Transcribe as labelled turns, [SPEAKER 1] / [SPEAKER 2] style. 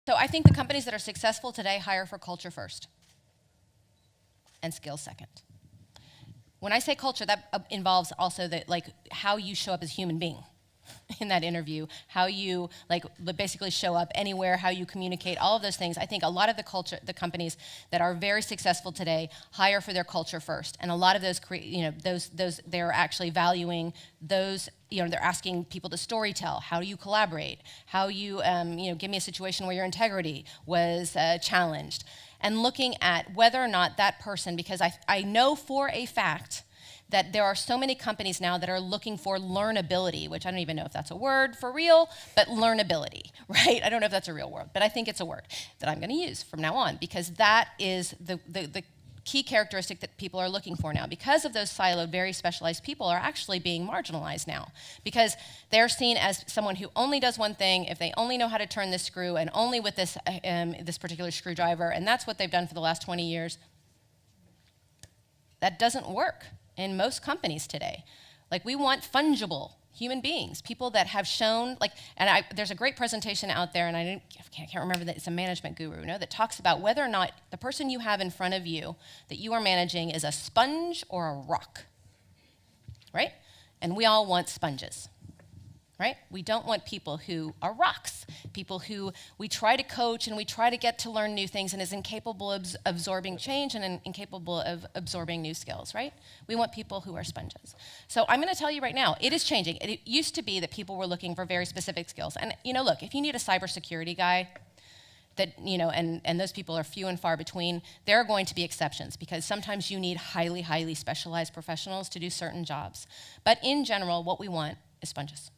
[SPEAKER 1] So I think the companies that are successful today hire for culture first and skills second. When I say culture, that involves also how you show up as a human being in that interview, how you basically show up anywhere, how you communicate, all of those things. I think a lot of the companies that are very successful today hire for their culture first, and a lot of those they're actually valuing those. They're asking people to storytell. How do you collaborate? How you give me a situation where your integrity was challenged, and looking at whether or not that person, because I know for a fact that there are so many companies now that are looking for learnability, which I don't even know if that's a word for real, but learnability, right? I don't know if that's a real word, but I think it's a word that I'm gonna use from now on, because that is the key characteristic that people are looking for now. Because of those siloed, very specialized people are actually being marginalized now, because they're seen as someone who only does one thing, if they only know how to turn this screw, and only with this particular screwdriver, and that's what they've done for the last 20 years. That doesn't work in most companies today. We want fungible human beings, people that have shown, there's a great presentation out there, and I can't remember that, it's a management guru, that talks about whether or not the person you have in front of you that you are managing is a sponge or a rock, right? And we all want sponges, right? We don't want people who are rocks, people who we try to coach and we try to get to learn new things and is incapable of absorbing change and incapable of absorbing new skills, right? We want people who are sponges. So I'm gonna tell you right now, it is changing. It used to be that people were looking for very specific skills. And look, if you need a cybersecurity guy, and those people are few and far between, there are going to be exceptions, because sometimes you need highly, highly specialized professionals to do certain jobs. But in general, what we want is sponges.